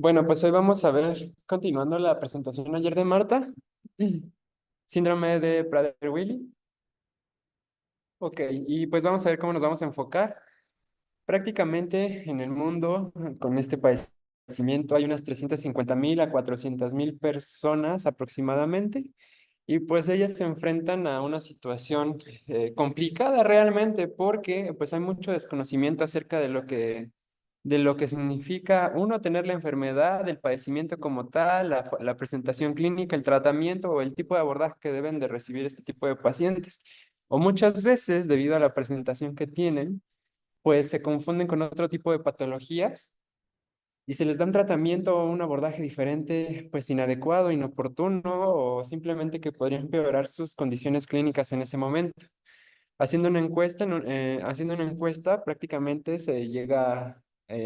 Bueno, pues hoy vamos a ver, continuando la presentación ayer de Marta, síndrome de Prader-Willi. Ok, y pues vamos a ver cómo nos vamos a enfocar. Prácticamente en el mundo, con este padecimiento, hay unas 350.000 a 400.000 personas aproximadamente, y pues ellas se enfrentan a una situación complicada realmente, porque pues hay mucho desconocimiento acerca de lo que significa, uno, tener la enfermedad, el padecimiento como tal, la presentación clínica, el tratamiento o el tipo de abordaje que deben de recibir este tipo de pacientes. O muchas veces, debido a la presentación que tienen, pues se confunden con otro tipo de patologías y se les da un tratamiento o un abordaje diferente, pues inadecuado, inoportuno o simplemente que podría empeorar sus condiciones clínicas en ese momento. Haciendo una encuesta, prácticamente se llega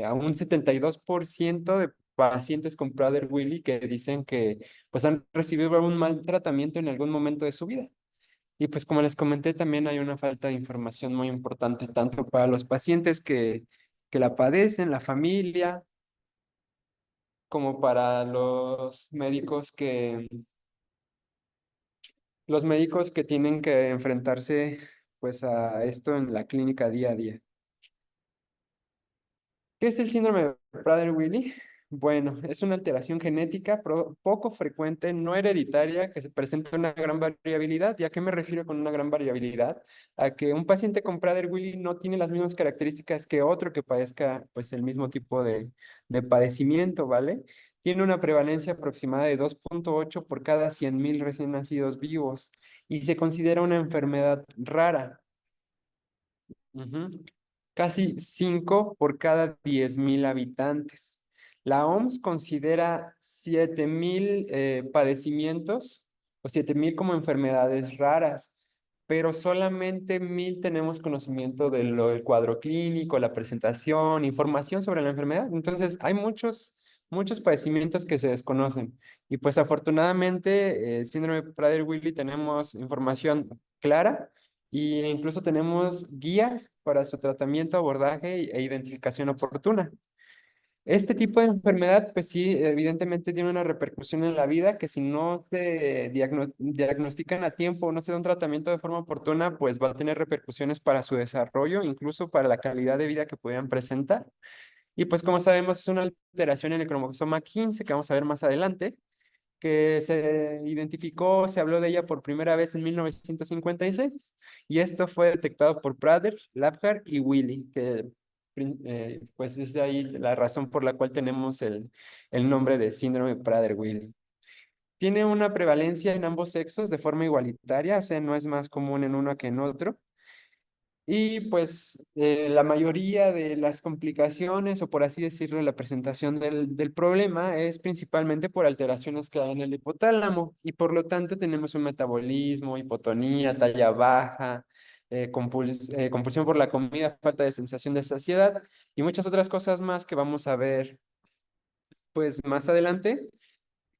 a un 72% de pacientes con Prader-Willi que dicen que pues han recibido un mal tratamiento en algún momento de su vida. Y pues como les comenté, también hay una falta de información muy importante, tanto para los pacientes que la padecen, la familia, como para los médicos que tienen que enfrentarse pues a esto en la clínica día a día. ¿Qué es el síndrome de Prader-Willi? Bueno, es una alteración genética poco frecuente, no hereditaria, que se presenta una gran variabilidad. ¿Y a qué me refiero con una gran variabilidad? A que un paciente con Prader-Willi no tiene las mismas características que otro que padezca pues el mismo tipo de padecimiento, ¿vale? Tiene una prevalencia aproximada de 2,8 por cada 100.000 recién nacidos vivos y se considera una enfermedad rara. Ujú. Casi 5 por cada 10.000 habitantes. La OMS considera 7.000 padecimientos o 7.000 como enfermedades raras, pero solamente 1.000 tenemos conocimiento del cuadro clínico, la presentación, información sobre la enfermedad. Entonces, hay muchos padecimientos que se desconocen. Y pues afortunadamente, síndrome de Prader-Willi tenemos información clara y incluso tenemos guías para su tratamiento, abordaje e identificación oportuna. Este tipo de enfermedad, pues sí, evidentemente tiene una repercusión en la vida que si no se diagnostican a tiempo o no se da un tratamiento de forma oportuna, pues va a tener repercusiones para su desarrollo, incluso para la calidad de vida que pudieran presentar. Y pues como sabemos, es una alteración en el cromosoma 15 que vamos a ver más adelante que se identificó, se habló de ella por primera vez en 1956 y esto fue detectado por Prader, Labjar y Willy, que pues es de ahí la razón por la cual tenemos el nombre de síndrome Prader-Willy. Tiene una prevalencia en ambos sexos de forma igualitaria, o sea, no es más común en uno que en otro. Y pues la mayoría de las complicaciones, o por así decirlo, la presentación del problema es principalmente por alteraciones que hay en el hipotálamo y por lo tanto tenemos un metabolismo, hipotonía, talla baja, compulsión por la comida, falta de sensación de saciedad y muchas otras cosas más que vamos a ver pues más adelante,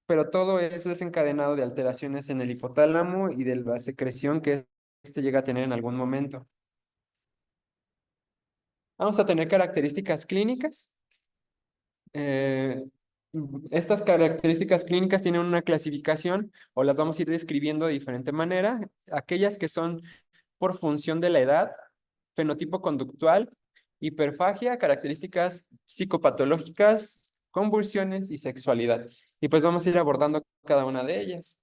pero todo es desencadenado de alteraciones en el hipotálamo y de la secreción que este llega a tener en algún momento. Vamos a tener características clínicas. Eh, Estas características clínicas tienen una clasificación o las vamos a ir describiendo de diferente manera. Aquellas que son por función de la edad, fenotipo conductual, hiperfagia, características psicopatológicas, convulsiones y sexualidad. Y pues vamos a ir abordando cada una de ellas.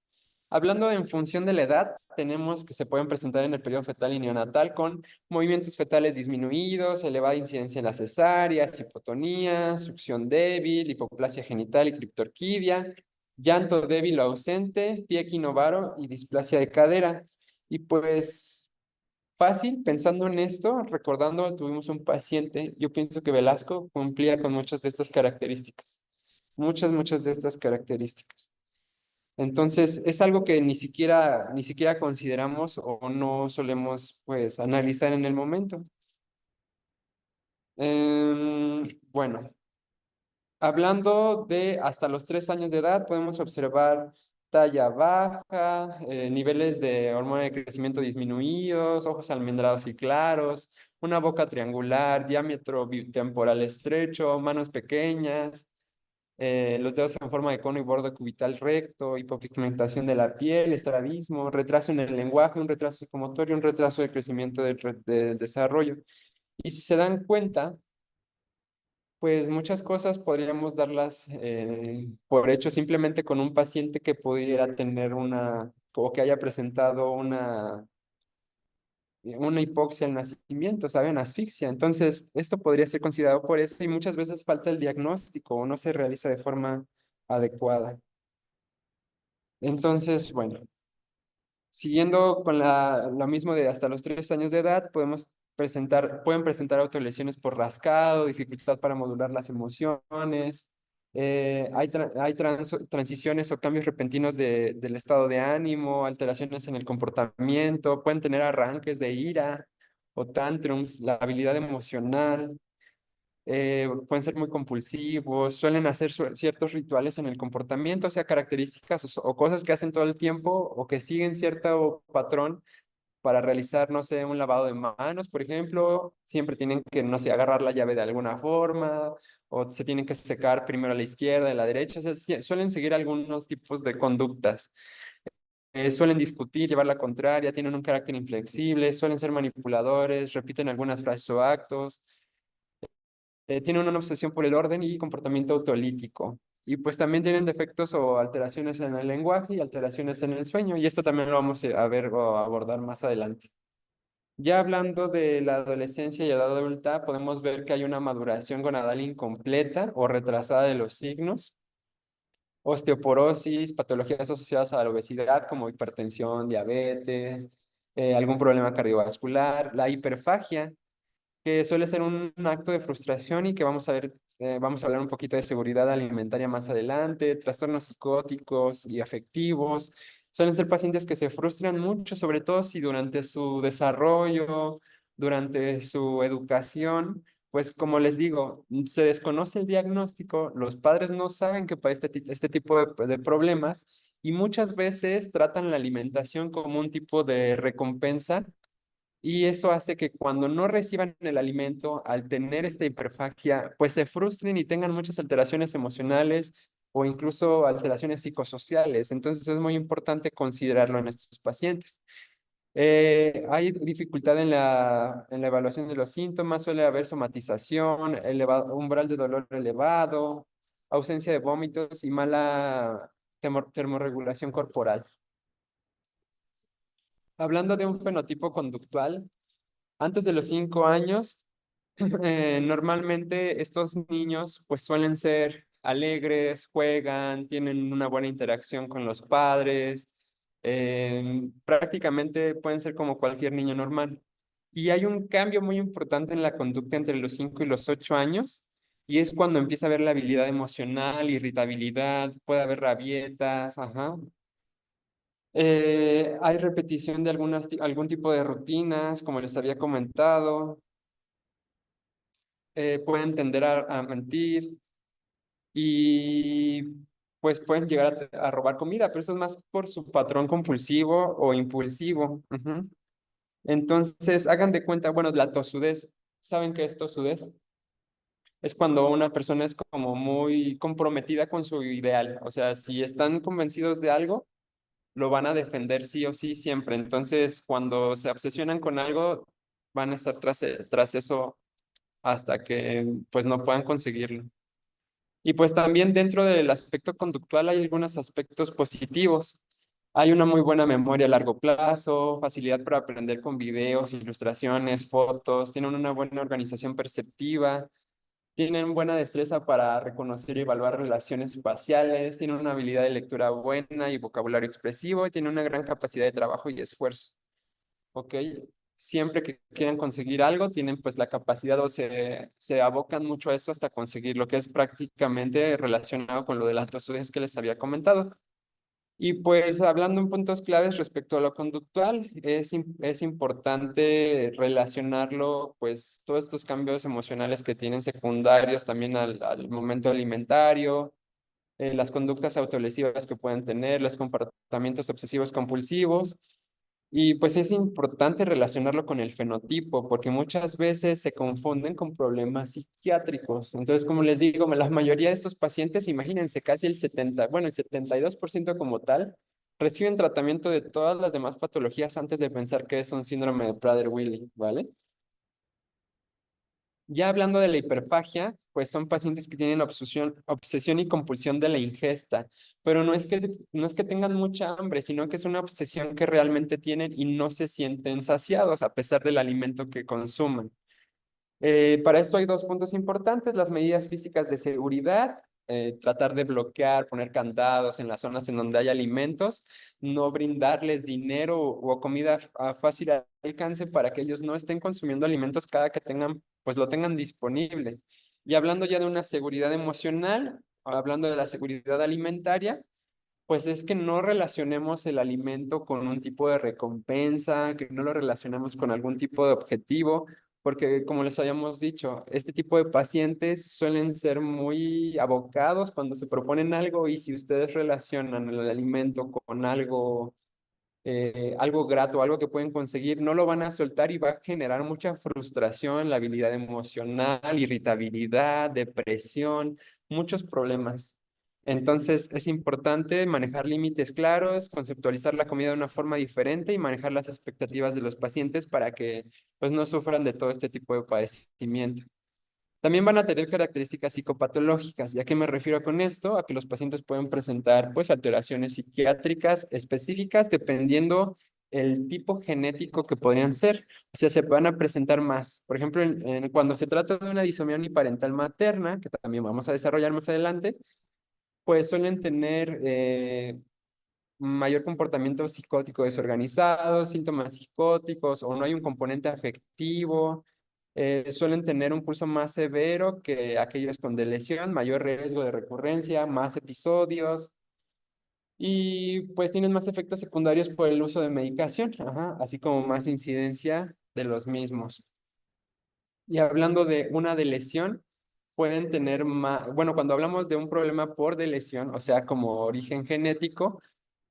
Hablando en función de la edad, tenemos que se pueden presentar en el periodo fetal y neonatal con movimientos fetales disminuidos, elevada incidencia en las cesáreas, hipotonía, succión débil, hipoplasia genital y criptorquidia, llanto débil o ausente, pie equinovaro y displasia de cadera. Y pues fácil, pensando en esto, recordando, tuvimos un paciente, yo pienso que Velasco cumplía con muchas de estas características, muchas de estas características. Entonces, es algo que ni siquiera consideramos o no solemos, pues, analizar en el momento. Bueno, hablando de hasta los 3 años de edad, podemos observar talla baja, niveles de hormona de crecimiento disminuidos, ojos almendrados y claros, una boca triangular, diámetro temporal estrecho, manos pequeñas, los dedos en forma de cono y borde cubital recto, hipopigmentación de la piel, estrabismo, retraso en el lenguaje, un retraso psicomotor y un retraso de crecimiento del desarrollo. Y si se dan cuenta, pues muchas cosas podríamos darlas por hecho simplemente con un paciente que pudiera tener o que haya presentado una hipoxia al nacimiento, ¿saben? Asfixia. Entonces, esto podría ser considerado por eso y muchas veces falta el diagnóstico o no se realiza de forma adecuada. Entonces, bueno, siguiendo con lo mismo de hasta los 3 años de edad, pueden presentar autolesiones por rascado, dificultad para modular las emociones, hay transiciones o cambios repentinos del estado de ánimo, alteraciones en el comportamiento, pueden tener arranques de ira o tantrums, la habilidad emocional, pueden ser muy compulsivos, suelen hacer ciertos rituales en el comportamiento, o sea, características o cosas que hacen todo el tiempo o que siguen cierto patrón para realizar, no sé, un lavado de manos, por ejemplo, siempre tienen que, no sé, agarrar la llave de alguna forma o se tienen que secar primero a la izquierda, a la derecha, o sea, suelen seguir algunos tipos de conductas. Suelen discutir, llevar la contraria, tienen un carácter inflexible, suelen ser manipuladores, repiten algunas frases o actos, tienen una obsesión por el orden y comportamiento autolítico. Y pues también tienen defectos o alteraciones en el lenguaje y alteraciones en el sueño. Y esto también lo vamos a ver o a abordar más adelante. Ya hablando de la adolescencia y edad adulta, podemos ver que hay una maduración gonadal incompleta o retrasada de los signos, osteoporosis, patologías asociadas a la obesidad como hipertensión, diabetes, algún problema cardiovascular, la hiperfagia, que suele ser un acto de frustración y que vamos a hablar un poquito de seguridad alimentaria más adelante, trastornos psicóticos y afectivos. Suelen ser pacientes que se frustran mucho, sobre todo si durante su desarrollo, durante su educación, pues como les digo, se desconoce el diagnóstico, los padres no saben que para este tipo de problemas y muchas veces tratan la alimentación como un tipo de recompensa y eso hace que cuando no reciban el alimento, al tener esta hiperfagia, pues se frustren y tengan muchas alteraciones emocionales o incluso alteraciones psicosociales. Entonces es muy importante considerarlo en estos pacientes. Hay dificultad en la evaluación de los síntomas, suele haber somatización, umbral de dolor elevado, ausencia de vómitos y mala termorregulación corporal. Hablando de un fenotipo conductual, antes de los 5 años, normalmente estos niños pues suelen ser alegres, juegan, tienen una buena interacción con los padres, prácticamente pueden ser como cualquier niño normal. Y hay un cambio muy importante en la conducta entre los 5 y los 8 años, y es cuando empieza a haber la habilidad emocional, irritabilidad, puede haber rabietas, ajá. Hay repetición de algún tipo de rutinas, como les había comentado, pueden tender a mentir y pues pueden llegar a robar comida, pero eso es más por su patrón compulsivo o impulsivo. Ujú. Entonces, hagan de cuenta, bueno, la tosudez. ¿Saben qué es tosudez? Es cuando una persona es como muy comprometida con su ideal. O sea, si están convencidos de algo, lo van a defender sí o sí siempre. Entonces, cuando se obsesionan con algo, van a estar tras eso hasta que pues no puedan conseguirlo. Y pues también dentro del aspecto conductual hay algunos aspectos positivos. Hay una muy buena memoria a largo plazo, facilidad para aprender con videos, ilustraciones, fotos, tienen una buena organización perceptiva, tienen buena destreza para reconocer y evaluar relaciones espaciales, tienen una habilidad de lectura buena y vocabulario expresivo y tienen una gran capacidad de trabajo y esfuerzo. ¿Ok? Siempre que quieran conseguir algo, tienen pues la capacidad o se abocan mucho a eso hasta conseguir lo que es prácticamente relacionado con lo de la tosudez que les había comentado. Y pues hablando en puntos claves respecto a lo conductual, es importante relacionarlo, pues todos estos cambios emocionales que tienen secundarios también al momento alimentario, las conductas autolesivas que pueden tener, los comportamientos obsesivos compulsivos Y pues es importante relacionarlo con el fenotipo, porque muchas veces se confunden con problemas psiquiátricos. Entonces, como les digo, la mayoría de estos pacientes, imagínense, casi el 70, bueno, el 72% como tal, reciben tratamiento de todas las demás patologías antes de pensar que es un síndrome de Prader-Willi, ¿vale? Ya hablando de la hiperfagia, pues son pacientes que tienen obsesión y compulsión de la ingesta, pero no es que tengan mucha hambre, sino que es una obsesión que realmente tienen y no se sienten saciados a pesar del alimento que consuman. Para esto hay dos puntos importantes, las medidas físicas de seguridad, tratar de bloquear, poner candados en las zonas en donde hay alimentos, no brindarles dinero o comida a fácil alcance para que ellos no estén consumiendo alimentos cada que tengan, pues lo tengan disponible. Y hablando ya de una seguridad emocional, hablando de la seguridad alimentaria, pues es que no relacionemos el alimento con un tipo de recompensa, que no lo relacionemos con algún tipo de objetivo, porque como les habíamos dicho, este tipo de pacientes suelen ser muy abocados cuando se proponen algo y si ustedes relacionan el alimento con algo grato, algo que pueden conseguir, no lo van a soltar y va a generar mucha frustración, la habilidad emocional, irritabilidad, depresión, muchos problemas. Entonces es importante manejar límites claros, conceptualizar la comida de una forma diferente y manejar las expectativas de los pacientes para que pues no sufran de todo este tipo de padecimiento. También van a tener características psicopatológicas. ¿Y a qué me refiero con esto? A que los pacientes pueden presentar pues alteraciones psiquiátricas específicas dependiendo el tipo genético que podrían ser. O sea, se van a presentar más. Por ejemplo, cuando se trata de una disomía uniparental materna, que también vamos a desarrollar más adelante, pues suelen tener mayor comportamiento psicótico desorganizado, síntomas psicóticos o no hay un componente afectivo. Suelen tener un curso más severo que aquellos con lesión, mayor riesgo de recurrencia, más episodios y pues tienen más efectos secundarios por el uso de medicación, ajá, así como más incidencia de los mismos. Y hablando de una lesión, pueden tener más, bueno, cuando hablamos de un problema por lesión, o sea, como origen genético,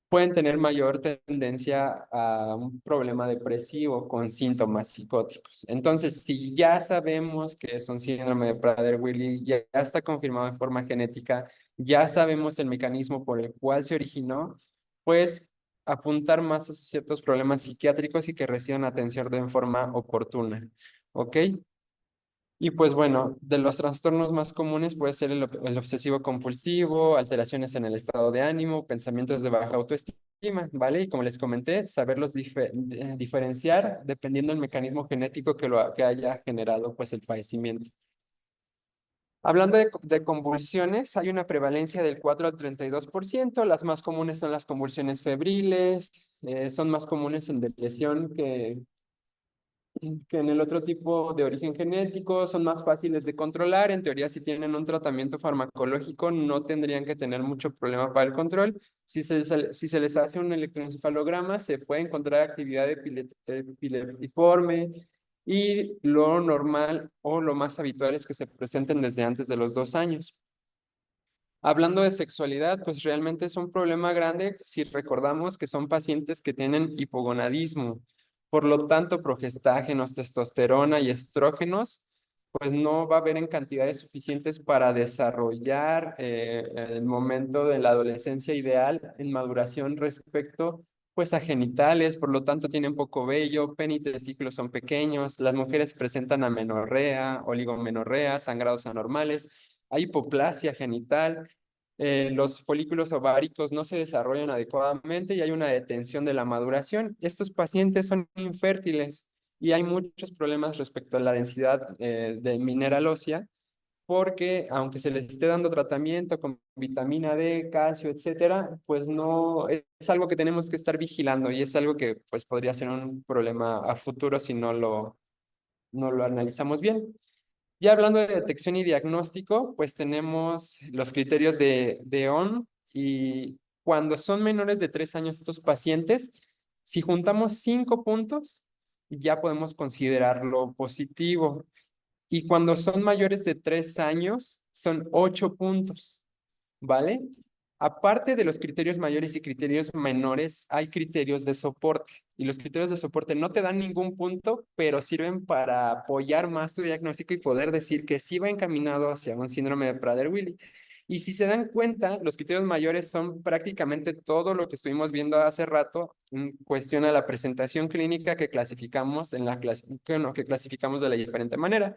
pueden tener mayor tendencia a un problema depresivo con síntomas psicóticos. Entonces, si ya sabemos que es un síndrome de Prader-Willi, ya está confirmado de forma genética, ya sabemos el mecanismo por el cual se originó, pues apuntar más a ciertos problemas psiquiátricos y que reciban atención de forma oportuna. ¿Ok? Y pues bueno, de los trastornos más comunes puede ser el obsesivo compulsivo, alteraciones en el estado de ánimo, pensamientos de baja autoestima, ¿vale? Y como les comenté, saberlos diferenciar dependiendo del mecanismo genético que haya generado pues el padecimiento. Hablando de convulsiones, hay una prevalencia del 4 al 32%. Las más comunes son las convulsiones febriles, son más comunes en depresión que en el otro tipo de origen genético, son más fáciles de controlar. En teoría, si tienen un tratamiento farmacológico, no tendrían que tener mucho problema para el control. Si se les hace un electroencefalograma, se puede encontrar actividad epileptiforme y lo normal o lo más habitual es que se presenten desde antes de los 2 años. Hablando de sexualidad, pues realmente es un problema grande si recordamos que son pacientes que tienen hipogonadismo. Por lo tanto, progestágenos, testosterona y estrógenos, pues no va a haber en cantidades suficientes para desarrollar el momento de la adolescencia ideal en maduración respecto pues a genitales, por lo tanto tienen poco vello, pene y testículos son pequeños, las mujeres presentan amenorrea, oligomenorrea, sangrados anormales, hay hipoplasia genital, los folículos ováricos no se desarrollan adecuadamente y hay una detención de la maduración. Estos pacientes son infértiles y hay muchos problemas respecto a la densidad de mineral ósea, porque aunque se les esté dando tratamiento con vitamina D, calcio, etcétera, pues no es algo que tenemos que estar vigilando y es algo que pues podría ser un problema a futuro si no lo analizamos bien. Ya hablando de detección y diagnóstico, pues tenemos los criterios de ON y cuando son menores de 3 años estos pacientes, si juntamos 5 puntos, ya podemos considerarlo positivo. Y cuando son mayores de 3 años, son 8 puntos, ¿vale? Aparte de los criterios mayores y criterios menores, hay criterios de soporte. Y los criterios de soporte no te dan ningún punto, pero sirven para apoyar más tu diagnóstico y poder decir que sí va encaminado hacia un síndrome de Prader-Willi. Y si se dan cuenta, los criterios mayores son prácticamente todo lo que estuvimos viendo hace rato en cuestión a la presentación clínica que clasificamos que clasificamos de la diferente manera.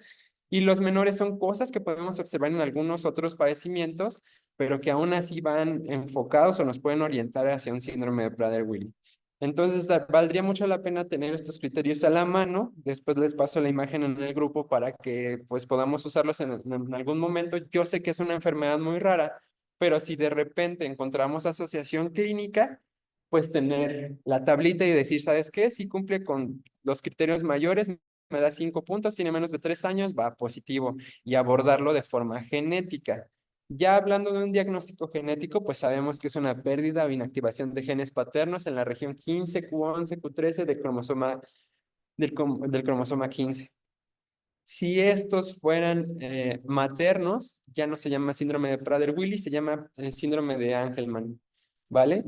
Y los menores son cosas que podemos observar en algunos otros padecimientos, pero que aún así van enfocados o nos pueden orientar hacia un síndrome de Prader-Willi. Entonces, valdría mucho la pena tener estos criterios a la mano. Después les paso la imagen en el grupo para que pues podamos usarlos en algún momento. Yo sé que es una enfermedad muy rara, pero si de repente encontramos asociación clínica, pues tener la tablita y decir, ¿sabes qué? Si cumple con los criterios mayores, me da 5 puntos, tiene menos de 3 años, va positivo y abordarlo de forma genética. Ya hablando de un diagnóstico genético, pues sabemos que es una pérdida o inactivación de genes paternos en la región 15, Q11, Q13 del cromosoma 15. Si estos fueran maternos, ya no se llama síndrome de Prader-Willi, se llama síndrome de Angelman, ¿vale?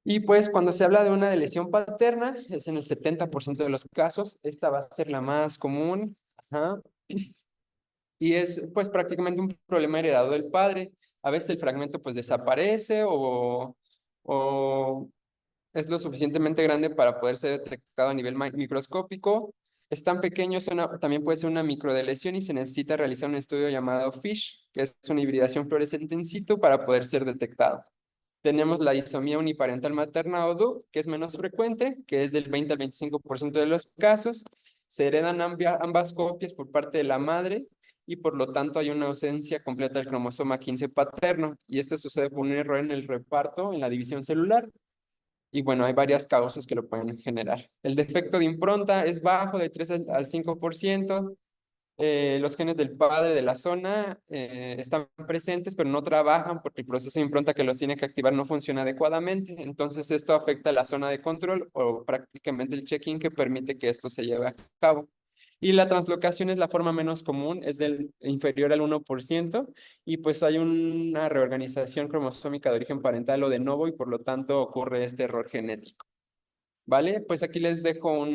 Y pues cuando se habla de una lesión paterna, es en el 70% de los casos, esta va a ser la más común, ajá, y es pues prácticamente un problema heredado del padre. A veces el fragmento pues desaparece o es lo suficientemente grande para poder ser detectado a nivel microscópico. Es tan pequeño, también puede ser una microdeleción y se necesita realizar un estudio llamado FISH, que es una hibridación fluorescente in situ para poder ser detectado. Tenemos la disomía uniparental materna o DUC, que es menos frecuente, que es del 20 al 25% de los casos. Se heredan ambas copias por parte de la madre y por lo tanto hay una ausencia completa del cromosoma 15 paterno. Y esto sucede por un error en el reparto, en la división celular. Y bueno, hay varias causas que lo pueden generar. El defecto de impronta es bajo, de 3 al 5%. Los genes del padre de la zona están presentes, pero no trabajan porque el proceso de impronta que los tiene que activar no funciona adecuadamente. Entonces, esto afecta a la zona de control o prácticamente el check-in que permite que esto se lleve a cabo. Y la translocación es la forma menos común, es del inferior al 1%, y pues hay una reorganización cromosómica de origen parental o de novo, y por lo tanto ocurre este error genético. ¿Vale? Pues aquí les dejo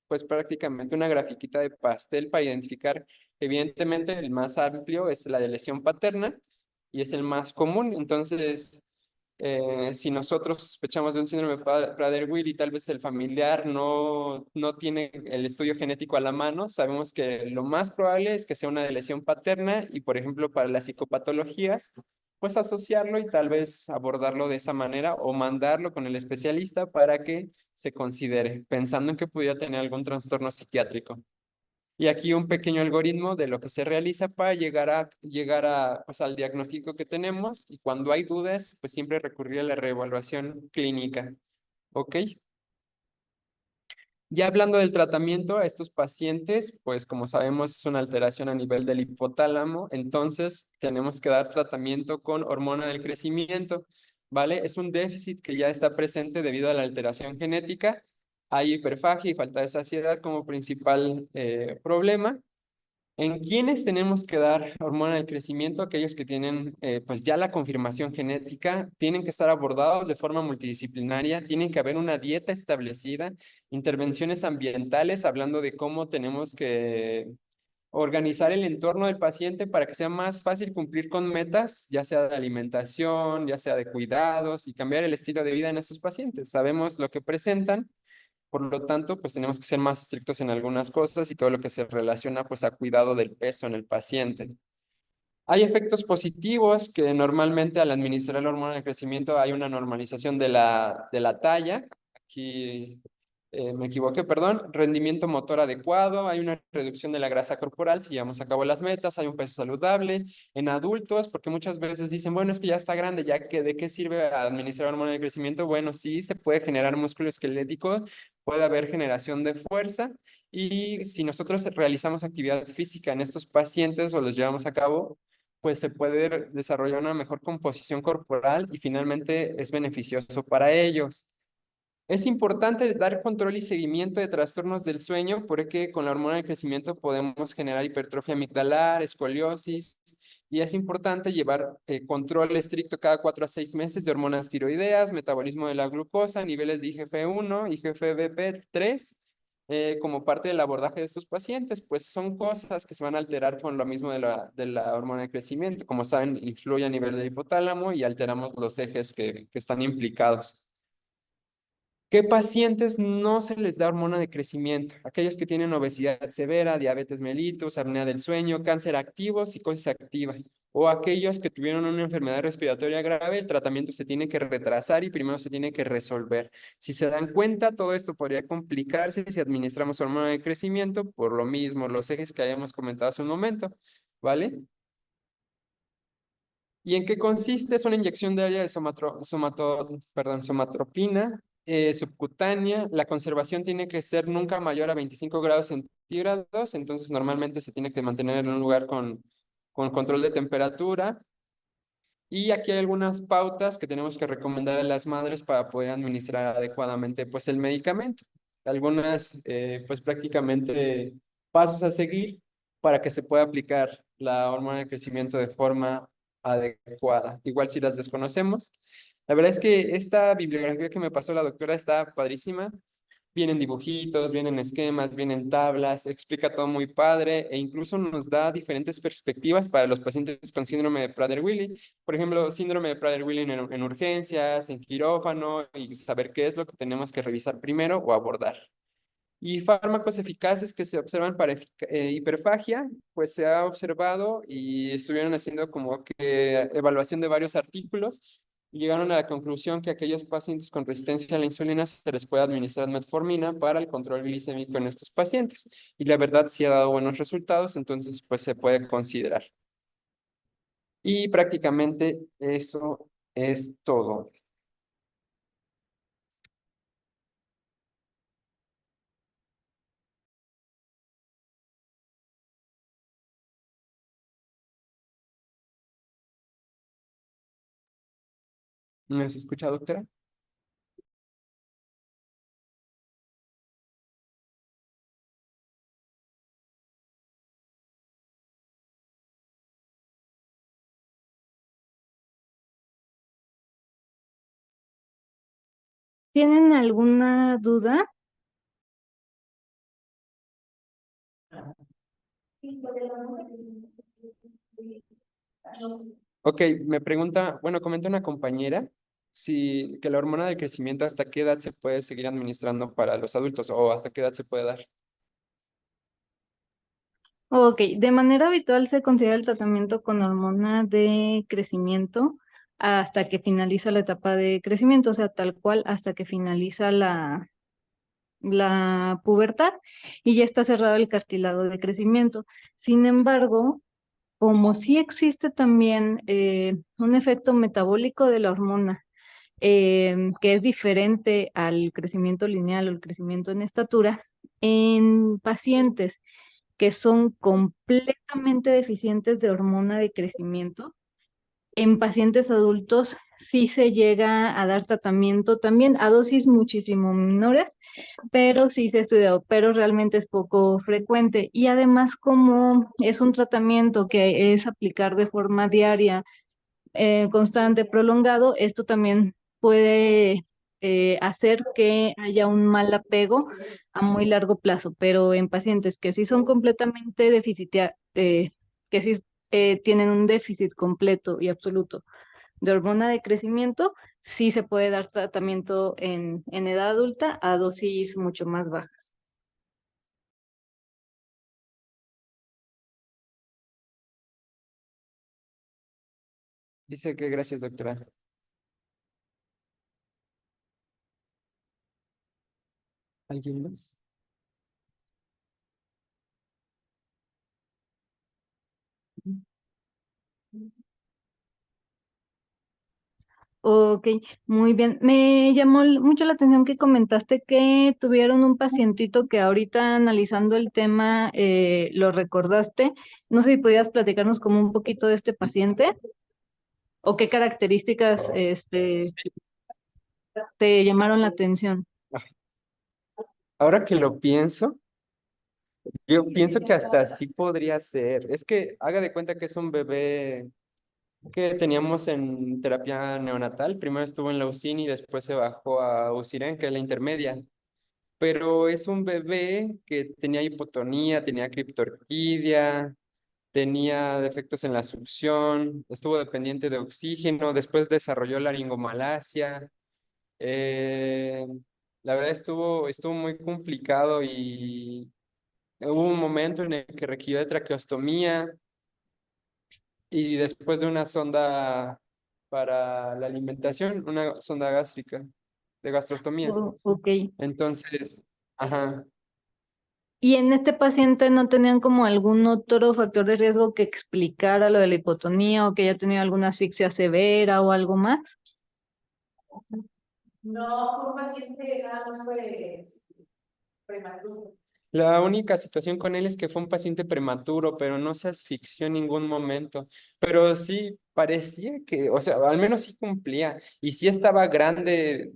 pues prácticamente una grafiquita de pastel para identificar, evidentemente el más amplio es la de lesión paterna y es el más común. Entonces, si nosotros sospechamos de un síndrome de Prader-Willi y tal vez el familiar no tiene el estudio genético a la mano, sabemos que lo más probable es que sea una de lesión paterna y, por ejemplo, para las psicopatologías, pues asociarlo y tal vez abordarlo de esa manera o mandarlo con el especialista para que se considere, pensando en que pudiera tener algún trastorno psiquiátrico. Y aquí un pequeño algoritmo de lo que se realiza para llegar a pues, al diagnóstico que tenemos y cuando hay dudas, pues siempre recurrir a la reevaluación clínica. ¿Ok? Ya hablando del tratamiento a estos pacientes, pues como sabemos es una alteración a nivel del hipotálamo, entonces tenemos que dar tratamiento con hormona del crecimiento, ¿vale? Es un déficit que ya está presente debido a la alteración genética. Hay hiperfagia y falta de saciedad como principal problema. ¿En quiénes tenemos que dar hormona del crecimiento? Aquellos que tienen pues ya la confirmación genética, tienen que estar abordados de forma multidisciplinaria, tienen que haber una dieta establecida, intervenciones ambientales, hablando de cómo tenemos que organizar el entorno del paciente para que sea más fácil cumplir con metas, ya sea de alimentación, ya sea de cuidados y cambiar el estilo de vida en estos pacientes. Sabemos lo que presentan, por lo tanto, pues tenemos que ser más estrictos en algunas cosas y todo lo que se relaciona pues a cuidado del peso en el paciente. Hay efectos positivos que normalmente al administrar la hormona de crecimiento hay una normalización de la talla. Aquí me equivoqué, perdón. Rendimiento motor adecuado, hay una reducción de la grasa corporal si llevamos a cabo las metas, hay un peso saludable en adultos, porque muchas veces dicen, bueno, es que ya está grande, ya que ¿de qué sirve administrar hormona de crecimiento? Bueno, sí, se puede generar músculo esquelético, puede haber generación de fuerza y si nosotros realizamos actividad física en estos pacientes o los llevamos a cabo, pues se puede desarrollar una mejor composición corporal y finalmente es beneficioso para ellos. Es importante dar control y seguimiento de trastornos del sueño porque con la hormona de crecimiento podemos generar hipertrofia amigdalar, escoliosis, y es importante llevar control estricto cada 4 a 6 meses de hormonas tiroideas, metabolismo de la glucosa, niveles de IGF-1, IGF-BP3, como parte del abordaje de estos pacientes, pues son cosas que se van a alterar con lo mismo de la hormona de crecimiento. Como saben, influye a nivel del hipotálamo y alteramos los ejes que están implicados. ¿Qué pacientes no se les da hormona de crecimiento? Aquellos que tienen obesidad severa, diabetes mellitus, apnea del sueño, cáncer activo, psicosis activa. O aquellos que tuvieron una enfermedad respiratoria grave, el tratamiento se tiene que retrasar y primero se tiene que resolver. Si se dan cuenta, todo esto podría complicarse si administramos hormona de crecimiento, por lo mismo, los ejes que habíamos comentado hace un momento, ¿vale? ¿Y en qué consiste? Es una inyección diaria de somatropina subcutánea. La conservación tiene que ser nunca mayor a 25 grados centígrados, entonces normalmente se tiene que mantener en un lugar con control de temperatura. Y aquí hay algunas pautas que tenemos que recomendar a las madres para poder administrar adecuadamente pues, el medicamento. Algunas pues prácticamente pasos a seguir para que se pueda aplicar la hormona de crecimiento de forma adecuada. Igual si las desconocemos. La verdad es que esta bibliografía que me pasó la doctora está padrísima. Vienen dibujitos, vienen esquemas, vienen tablas, explica todo muy padre e incluso nos da diferentes perspectivas para los pacientes con síndrome de Prader-Willi. Por ejemplo, síndrome de Prader-Willi en urgencias, en quirófano y saber qué es lo que tenemos que revisar primero o abordar. Y fármacos eficaces que se observan para hiperfagia, pues se ha observado y estuvieron haciendo como que evaluación de varios artículos y llegaron a la conclusión que a aquellos pacientes con resistencia a la insulina se les puede administrar metformina para el control glicémico en estos pacientes. Y la verdad sí ha dado buenos resultados, entonces pues se puede considerar. Y prácticamente eso es todo. ¿Me has escuchado, doctora? ¿Tienen alguna duda? Ok, me pregunta, bueno, comenta una compañera si que la hormona del crecimiento hasta qué edad se puede seguir administrando para los adultos o hasta qué edad se puede dar. Ok, de manera habitual se considera el tratamiento con hormona de crecimiento hasta que finaliza la etapa de crecimiento, o sea, tal cual hasta que finaliza la pubertad y ya está cerrado el cartílago de crecimiento. Sin embargo, como sí existe también un efecto metabólico de la hormona, que es diferente al crecimiento lineal o el crecimiento en estatura, en pacientes que son completamente deficientes de hormona de crecimiento, en pacientes adultos sí se llega a dar tratamiento también a dosis muchísimo menores, pero sí se ha estudiado, pero realmente es poco frecuente. Y además, como es un tratamiento que es aplicar de forma diaria, constante, prolongado, esto también puede hacer que haya un mal apego a muy largo plazo, pero en pacientes que sí son completamente deficitarios, que sí tienen un déficit completo y absoluto de hormona de crecimiento, sí se puede dar tratamiento en edad adulta a dosis mucho más bajas. Dice que gracias, doctora. ¿Alguien más? Ok, muy bien. Me llamó mucho la atención que comentaste que tuvieron un pacientito que ahorita analizando el tema lo recordaste. No sé si podías platicarnos como un poquito de este paciente o qué características Sí, te llamaron la atención. Ahora que lo pienso, yo pienso que hasta así podría ser. Es que haga de cuenta que es un bebé que teníamos en terapia neonatal. Primero estuvo en la UCIN y después se bajó a UCIREN, que es la intermedia. Pero es un bebé que tenía hipotonía, tenía criptorquidia, tenía defectos en la succión, estuvo dependiente de oxígeno, después desarrolló laringomalacia. Eh, la verdad estuvo muy complicado y hubo un momento en el que requirió de traqueostomía y después de una sonda para la alimentación, una sonda gástrica de gastrostomía. Ok. Entonces, ajá. ¿Y en este paciente no tenían como algún otro factor de riesgo que explicara lo de la hipotonía o que haya tenido alguna asfixia severa o algo más? No, fue un paciente, nada más fue prematuro. La única situación con él es que fue un paciente prematuro, pero no se asfixió en ningún momento. Pero sí parecía que, o sea, al menos sí cumplía. Y sí estaba grande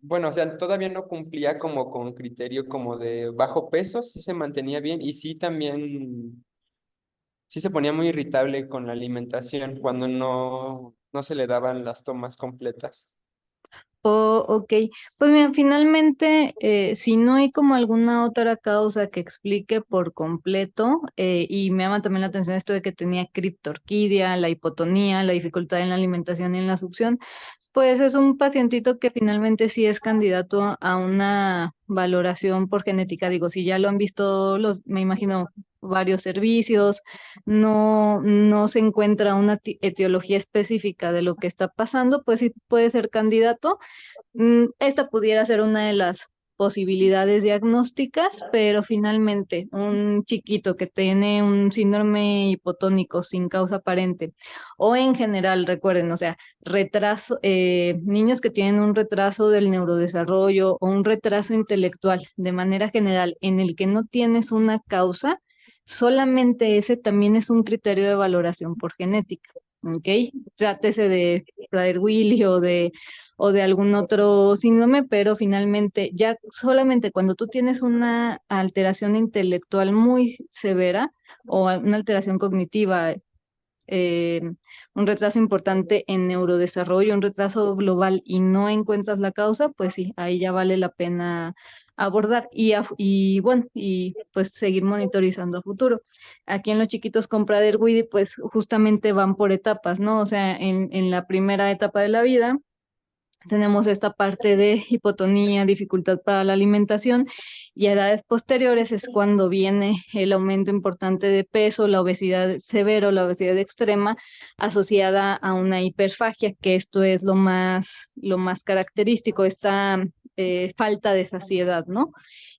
bueno, o sea, todavía no cumplía como con criterio como de bajo peso, sí se mantenía bien y sí también, sí se ponía muy irritable con la alimentación cuando no se le daban las tomas completas. Oh, ok. Pues mira, finalmente, si no hay como alguna otra causa que explique por completo, y me llama también la atención esto de que tenía criptorquidia, la hipotonía, la dificultad en la alimentación y en la succión, pues es un pacientito que finalmente sí es candidato a una valoración por genética. Digo, si ya lo han visto me imagino, varios servicios, no se encuentra una etiología específica de lo que está pasando, pues sí puede ser candidato. Esta pudiera ser una de las posibilidades diagnósticas, pero finalmente un chiquito que tiene un síndrome hipotónico sin causa aparente o en general, recuerden, o sea, retraso, niños que tienen un retraso del neurodesarrollo o un retraso intelectual de manera general en el que no tienes una causa, solamente ese también es un criterio de valoración por genética. ¿Ok? Trátese de Prader-Willi o de algún otro síndrome, pero finalmente ya solamente cuando tú tienes una alteración intelectual muy severa o una alteración cognitiva, eh, un retraso importante en neurodesarrollo, un retraso global y no encuentras la causa, pues sí, ahí ya vale la pena abordar y bueno, y pues seguir monitorizando a futuro. Aquí en los chiquitos con Prader-Willi, pues justamente van por etapas, ¿no? O sea, en la primera etapa de la vida tenemos esta parte de hipotonía, dificultad para la alimentación y a edades posteriores es cuando viene el aumento importante de peso, la obesidad severa, la obesidad extrema asociada a una hiperfagia, que esto es lo más característico, esta falta de saciedad, ¿no?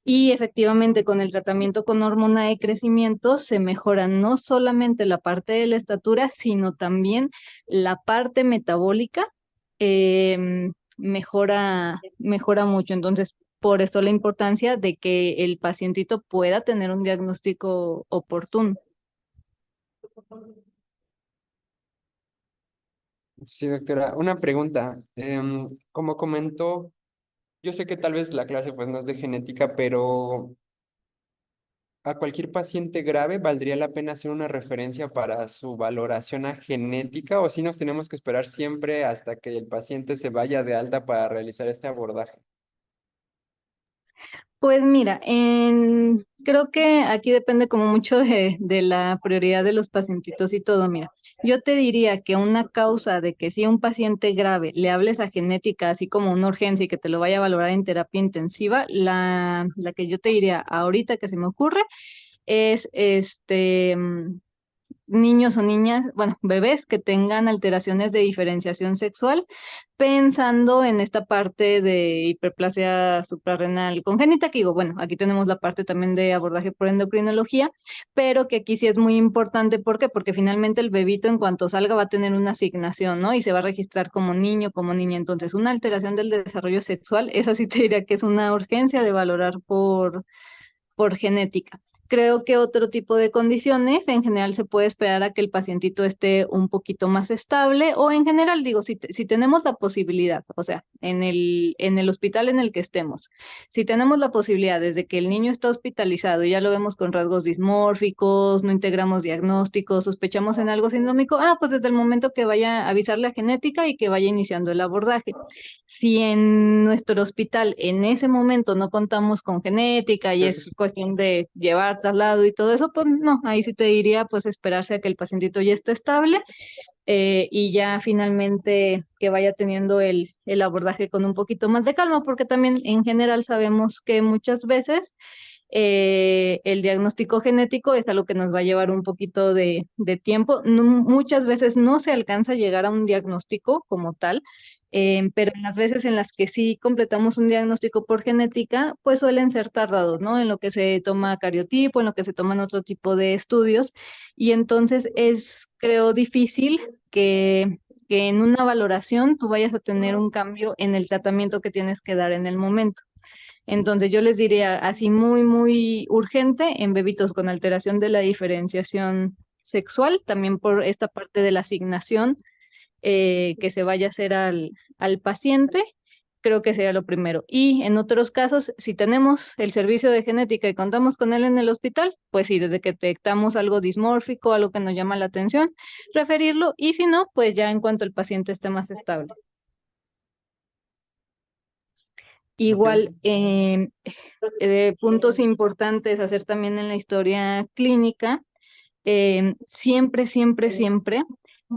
Y efectivamente con el tratamiento con hormona de crecimiento se mejora no solamente la parte de la estatura, sino también la parte metabólica. Mejora mucho. Entonces, por eso la importancia de que el pacientito pueda tener un diagnóstico oportuno. Sí, doctora, una pregunta. Como comentó, yo sé que tal vez la clase pues no es de genética, pero a cualquier paciente grave valdría la pena hacer una referencia para su valoración a genética o si nos tenemos que esperar siempre hasta que el paciente se vaya de alta para realizar este abordaje. Pues mira, creo que aquí depende como mucho de la prioridad de los pacientitos y todo. Mira, yo te diría que una causa de que si un paciente grave le hables a genética, así como una urgencia y que te lo vaya a valorar en terapia intensiva, la que yo te diría ahorita que se me ocurre es niños o niñas, bueno, bebés que tengan alteraciones de diferenciación sexual, pensando en esta parte de hiperplasia suprarrenal congénita, que digo, bueno, aquí tenemos la parte también de abordaje por endocrinología, pero que aquí sí es muy importante, ¿por qué? Porque finalmente el bebito en cuanto salga va a tener una asignación, ¿no? Y se va a registrar como niño, como niña. Entonces, una alteración del desarrollo sexual, esa sí te diría que es una urgencia de valorar por genética. Creo que otro tipo de condiciones, en general se puede esperar a que el pacientito esté un poquito más estable o en general, digo, si tenemos la posibilidad, o sea, en el hospital en el que estemos, si tenemos la posibilidad desde que el niño está hospitalizado y ya lo vemos con rasgos dismórficos, no integramos diagnósticos, sospechamos en algo sindrómico, pues desde el momento que vaya a avisarle a genética y que vaya iniciando el abordaje. Si en nuestro hospital en ese momento no contamos con genética y es cuestión de llevar traslado y todo eso, pues no, ahí sí te diría pues esperarse a que el pacientito ya esté estable y ya finalmente que vaya teniendo el abordaje con un poquito más de calma, porque también en general sabemos que muchas veces el diagnóstico genético es algo que nos va a llevar un poquito de tiempo. Muchas veces no se alcanza a llegar a un diagnóstico como tal, pero en las veces en las que sí completamos un diagnóstico por genética, pues suelen ser tardados, ¿no? En lo que se toma cariotipo, en lo que se toman otro tipo de estudios, y entonces es, creo, difícil que en una valoración tú vayas a tener un cambio en el tratamiento que tienes que dar en el momento. Entonces yo les diría así muy, muy urgente en bebitos con alteración de la diferenciación sexual, también por esta parte de la asignación que se vaya a hacer al paciente, creo que sería lo primero. Y en otros casos, si tenemos el servicio de genética y contamos con él en el hospital, pues sí, desde que detectamos algo dismórfico, algo que nos llama la atención, referirlo y si no, pues ya en cuanto el paciente esté más estable. Ok. Igual, puntos importantes a hacer también en la historia clínica, siempre, siempre, siempre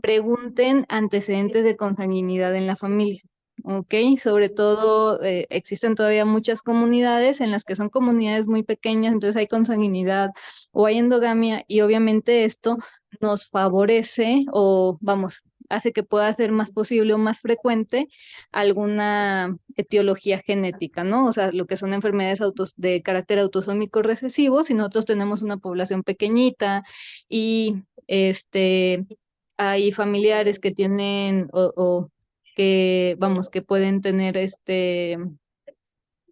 pregunten antecedentes de consanguinidad en la familia. ¿Ok? Sobre todo, existen todavía muchas comunidades en las que son comunidades muy pequeñas, entonces hay consanguinidad o hay endogamia y obviamente esto nos favorece o, vamos, hace que pueda ser más posible o más frecuente alguna etiología genética, ¿no? O sea, lo que son enfermedades de carácter autosómico recesivo, si nosotros tenemos una población pequeñita y hay familiares que tienen o que, vamos, que pueden tener que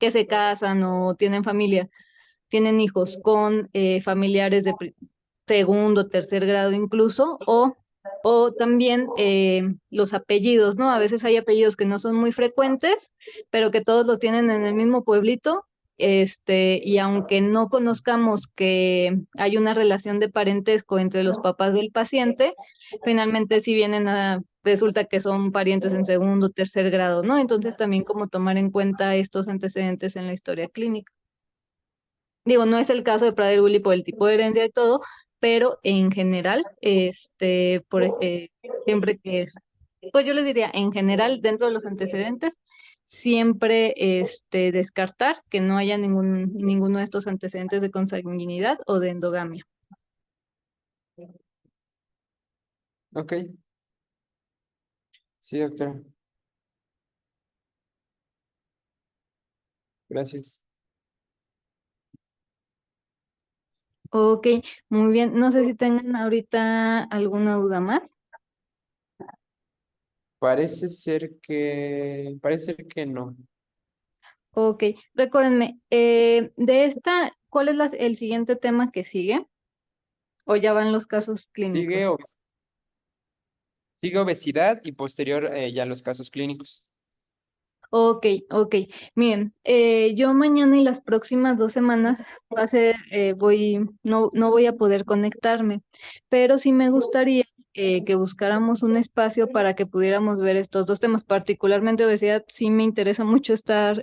se casan o tienen familia, tienen hijos con familiares de segundo, tercer grado incluso, o también los apellidos, ¿no? A veces hay apellidos que no son muy frecuentes, pero que todos los tienen en el mismo pueblito, y aunque no conozcamos que hay una relación de parentesco entre los papás del paciente, finalmente sí resulta que son parientes en segundo, tercer grado, ¿no? Entonces también como tomar en cuenta estos antecedentes en la historia clínica. Digo, no es el caso de Prader-Willi por el tipo de herencia y todo, pero en general, siempre que es, pues yo les diría, en general, dentro de los antecedentes, siempre descartar que no haya ninguno de estos antecedentes de consanguinidad o de endogamia. Ok. Sí, doctora. Gracias. Ok, muy bien. No sé si tengan ahorita alguna duda más. Parece ser que no. Ok, recuérdenme, ¿cuál es el siguiente tema que sigue? ¿O ya van los casos Sigue, clínicos? sigue obesidad y posterior ya los casos clínicos. Ok, ok. Miren, yo mañana y las próximas 2 semanas no voy a poder conectarme, pero sí me gustaría que buscáramos un espacio para que pudiéramos ver estos dos temas, particularmente obesidad. Sí me interesa mucho estar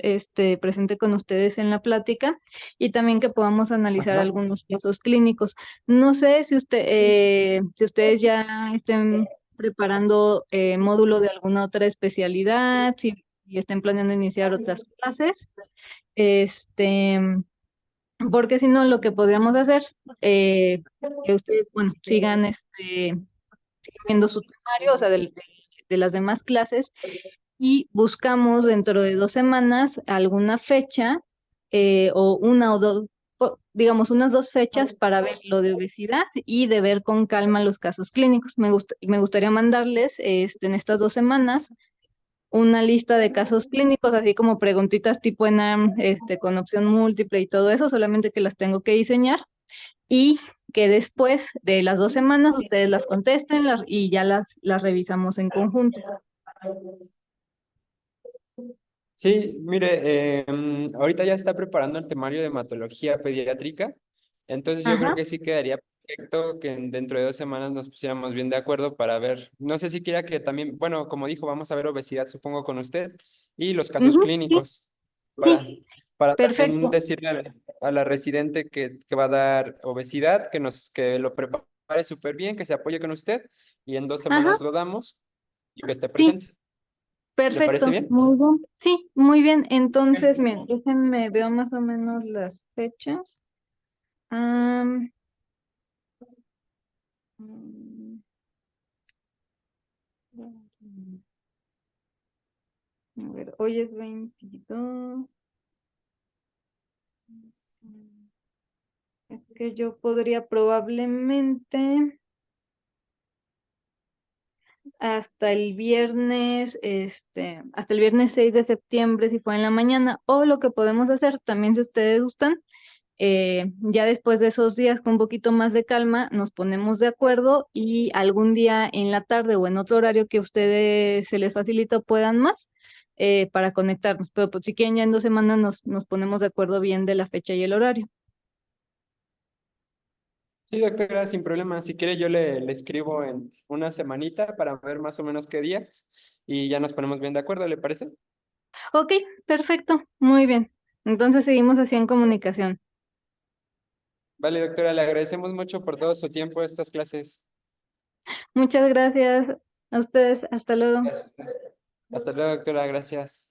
presente con ustedes en la plática y también que podamos analizar Ajá. algunos casos clínicos. No sé si ustedes ya estén preparando módulo de alguna otra especialidad, si y estén planeando iniciar otras clases, este, porque si no, lo que podríamos hacer, que ustedes, bueno, sigan viendo su temario, o sea, de las demás clases, y buscamos dentro de 2 semanas alguna fecha, o una o dos, digamos, unas 2 fechas para ver lo de obesidad y de ver con calma los casos clínicos. Me gustaría mandarles en estas 2 semanas una lista de casos clínicos, así como preguntitas tipo ENAM, con opción múltiple y todo eso, solamente que las tengo que diseñar. y que después de las 2 semanas ustedes las contesten y ya las revisamos en conjunto. Sí, mire, ahorita ya está preparando el temario de hematología pediátrica, entonces yo creo Ajá. que sí quedaría perfecto que dentro de 2 semanas nos pusiéramos bien de acuerdo para ver, no sé si quiera que también, bueno, como dijo, vamos a ver obesidad, supongo, con usted, y los casos Ujú, sí, clínicos, para, sí, para también perfecto. decirle a la residente que va a dar obesidad, que lo prepare súper bien, que se apoye con usted, y en dos Ajá, semanas lo damos y que esté sí, presente. ¿Le parece perfecto. bien? Muy bien. Sí, muy bien. Entonces, miren, déjenme veo más o menos las fechas. Am, mm, a ver, hoy es 22. Es que yo podría probablemente hasta el viernes 6 de septiembre, si fue en la mañana, o lo que podemos hacer también, si ustedes gustan, ya después de esos días con un poquito más de calma, nos ponemos de acuerdo y algún día en la tarde o en otro horario que a ustedes se les facilita o puedan más, para conectarnos. Pero pues, si quieren, ya en 2 semanas nos ponemos de acuerdo bien de la fecha y el horario. Sí, doctora, sin problema. Si quiere, yo le escribo en una semanita para ver más o menos qué días y ya nos ponemos bien de acuerdo, ¿le parece? Ok, perfecto, muy bien. Entonces seguimos así en comunicación. Vale, doctora, le agradecemos mucho por todo su tiempo a estas clases. Muchas gracias a ustedes. Hasta luego. Gracias. Hasta luego, doctora, gracias.